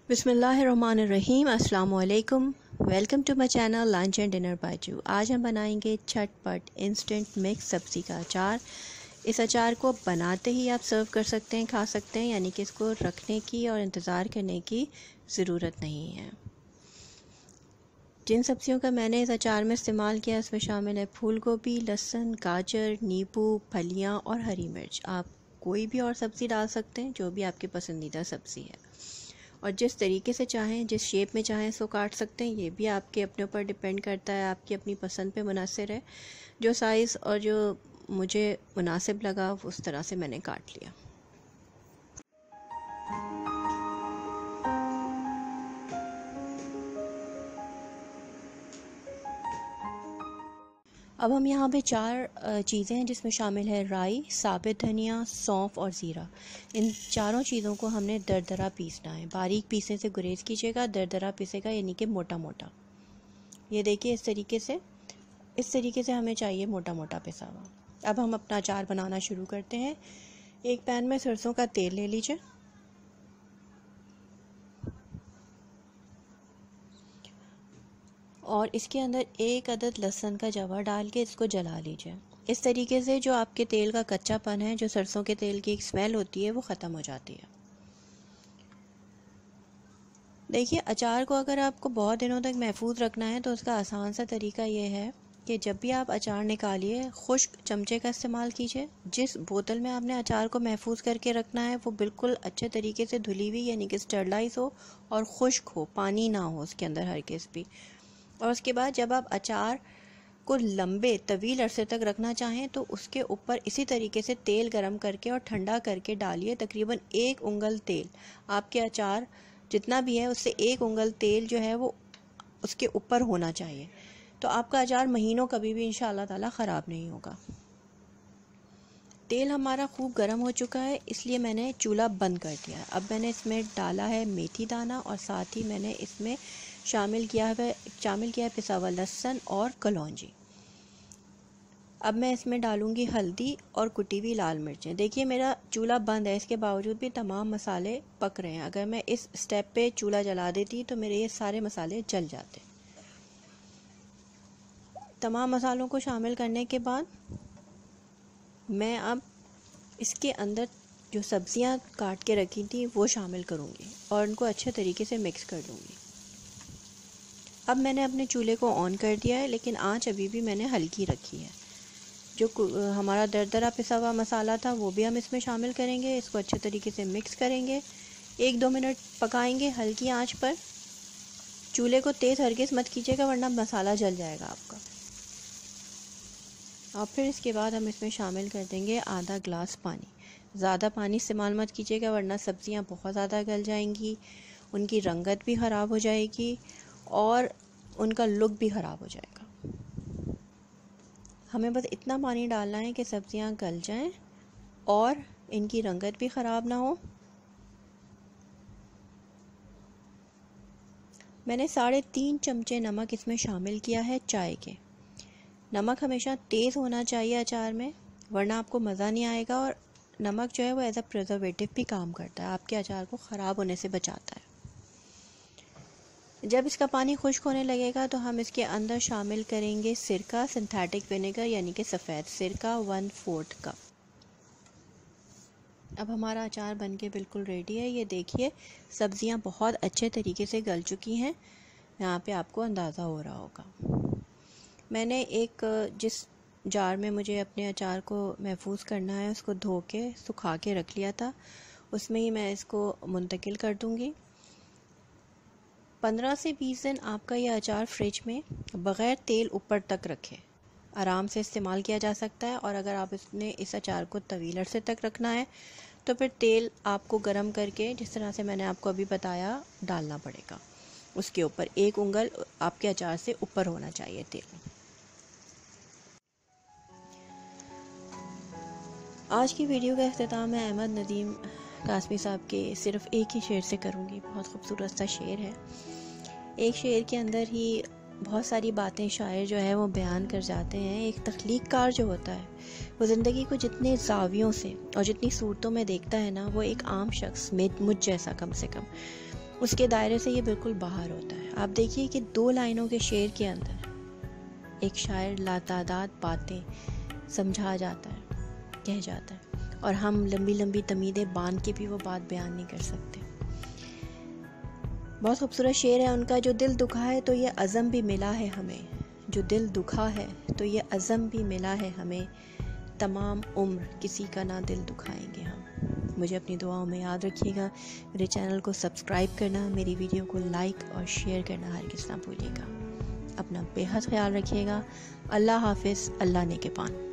बिस्मिल्लाहिर्रहमानिर्रहीम। अस्सलाम वालेकुम। Welcome to my channel lunch and dinner by जू। आज हम बनाएंगे झटपट इंस्टेंट मिक्स सब्ज़ी का अचार। इस अचार को बनाते ही आप सर्व कर सकते हैं, खा सकते हैं, यानी कि इसको रखने की और इंतज़ार करने की ज़रूरत नहीं है। जिन सब्ज़ियों का मैंने इस अचार में इस्तेमाल किया उसमें शामिल है फूल गोभी, लहसुन, गाजर, नींबू, फलियाँ और हरी मिर्च। आप कोई भी और सब्ज़ी डाल सकते हैं जो भी आपकी पसंदीदा सब्ज़ी है, और जिस तरीके से चाहें, जिस शेप में चाहें इसको काट सकते हैं। ये भी आपके अपने ऊपर डिपेंड करता है, आपकी अपनी पसंद पे मुनासिर है। जो साइज़ और जो मुझे मुनासिब लगा उस तरह से मैंने काट लिया। अब हम यहाँ पे चार चीज़ें हैं जिसमें शामिल है राई, साबित धनिया, सौंफ और ज़ीरा। इन चारों चीज़ों को हमने दरदरा पीसना है। बारीक पीसने से गुरेज कीजिएगा, दरदरा पीसेगा यानी कि मोटा मोटा। ये देखिए इस तरीके से हमें चाहिए मोटा मोटा पिसा हुआ। अब हम अपना अचार बनाना शुरू करते हैं। एक पैन में सरसों का तेल ले लीजिए, और इसके अंदर एक अदद लहसुन का जवा डाल के इसको जला लीजिए। इस तरीके से जो आपके तेल का कच्चापन है, जो सरसों के तेल की एक स्मेल होती है, वो ख़त्म हो जाती है। देखिए, अचार को अगर आपको बहुत दिनों तक महफूज रखना है तो उसका आसान सा तरीका ये है कि जब भी आप अचार निकालिए, खुश्क चमचे का इस्तेमाल कीजिए। जिस बोतल में आपने अचार को महफूज करके रखना है वो बिल्कुल अच्छे तरीके से धुली हुई यानी कि स्टरलाइज हो और खुश्क हो, पानी ना हो उसके अंदर हरगिज़ भी। और उसके बाद जब आप अचार को लंबे तवील अरसे तक रखना चाहें तो उसके ऊपर इसी तरीके से तेल गरम करके और ठंडा करके डालिए। तकरीबन 1 उंगल तेल, आपके अचार जितना भी है उससे 1 उंगल तेल जो है वो उसके ऊपर होना चाहिए। तो आपका अचार महीनों कभी भी इंशाअल्लाह ताला ख़राब नहीं होगा। तेल हमारा खूब गर्म हो चुका है, इसलिए मैंने चूल्हा बंद कर दिया है। अब मैंने इसमें डाला है मेथी दाना, और साथ ही मैंने इसमें शामिल किया है पिसा हुआ लहसुन और कलौंजी। अब मैं इसमें डालूंगी हल्दी और कुटी हुई लाल मिर्चें। देखिए मेरा चूल्हा बंद है, इसके बावजूद भी तमाम मसाले पक रहे हैं। अगर मैं इस स्टेप पे चूल्हा जला देती तो मेरे ये सारे मसाले जल जाते। तमाम मसालों को शामिल करने के बाद मैं अब इसके अंदर जो सब्जियां काट के रखी थी वो शामिल करूंगी और उनको अच्छे तरीके से मिक्स कर लूँगी। अब मैंने अपने चूल्हे को ऑन कर दिया है, लेकिन आंच अभी भी मैंने हल्की रखी है। जो हमारा दरदरा पिसा हुआ मसाला था वो भी हम इसमें शामिल करेंगे। इसको अच्छे तरीके से मिक्स करेंगे, 1-2 मिनट पकाएंगे हल्की आंच पर। चूल्हे को तेज़ हरगिज़ मत कीजिएगा वरना मसाला जल जाएगा आपका। और फिर इसके बाद हम इसमें शामिल कर देंगे आधा ग्लास पानी। ज़्यादा पानी इस्तेमाल मत कीजिएगा वरना सब्ज़ियाँ बहुत ज़्यादा गल जाएंगी, उनकी रंगत भी ख़राब हो जाएगी और उनका लुक भी ख़राब हो जाएगा। हमें बस इतना पानी डालना है कि सब्ज़ियाँ गल जाएं और इनकी रंगत भी ख़राब ना हो। मैंने 3.5 चमचे नमक इसमें शामिल किया है चाय के। नमक हमेशा तेज़ होना चाहिए अचार में, वरना आपको मज़ा नहीं आएगा। और नमक जो है वो एज अ प्रिजर्वेटिव भी काम करता है, आपके अचार को ख़राब होने से बचाता है। जब इसका पानी खुश्क होने लगेगा तो हम इसके अंदर शामिल करेंगे सिरका, सिंथेटिक विनेगर यानी कि सफ़ेद सिरका, 1/4 कप। अब हमारा अचार बनके बिल्कुल रेडी है। ये देखिए सब्ज़ियाँ बहुत अच्छे तरीके से गल चुकी हैं, यहाँ पे आपको अंदाज़ा हो रहा होगा। मैंने जिस जार में मुझे अपने अचार को महफूज करना है उसको धो के सुखा के रख लिया था, उसमें ही मैं इसको मुंतकिल कर दूँगी। 15 से 20 दिन आपका यह अचार फ्रिज में बग़ैर तेल ऊपर तक रखे आराम से इस्तेमाल किया जा सकता है। और अगर आप इस अचार को तवील अरसे तक रखना है तो फिर तेल आपको गरम करके, जिस तरह से मैंने आपको अभी बताया, डालना पड़ेगा। उसके ऊपर 1 उंगल आपके अचार से ऊपर होना चाहिए तेल। आज की वीडियो का इख्तिताम मैं अहमद नदीम कासमी साहब के सिर्फ़ एक ही शेर से करूँगी। बहुत खूबसूरत सा शेर है। एक शेर के अंदर ही बहुत सारी बातें शायर जो है वो बयान कर जाते हैं। एक तख्लीक़कार जो होता है वो ज़िंदगी को जितने ज़ावियों से और जितनी सूरतों में देखता है ना, वो एक आम शख्स मुझ जैसा कम से कम उसके दायरे से ये बिल्कुल बाहर होता है। आप देखिए कि 2 लाइनों के शेर के अंदर एक शायर लातादाद बातें समझा जाता है, कह जाता है, और हम लंबी लंबी तमीदें बांध के भी वो बात बयान नहीं कर सकते। बहुत खूबसूरत शेर है उनका, जो दिल दुखा है तो ये अज़म भी मिला है हमें, जो दिल दुखा है तो ये अज़म भी मिला है हमें, तमाम उम्र किसी का ना दिल दुखाएंगे हम। मुझे अपनी दुआओं में याद रखिएगा। मेरे चैनल को सब्सक्राइब करना, मेरी वीडियो को लाइक और शेयर करना हरगिज़ ना भूलिएगा। अपना बेहद ख्याल रखिएगा। अल्लाह हाफिज़। अल्लाह नेगहबान।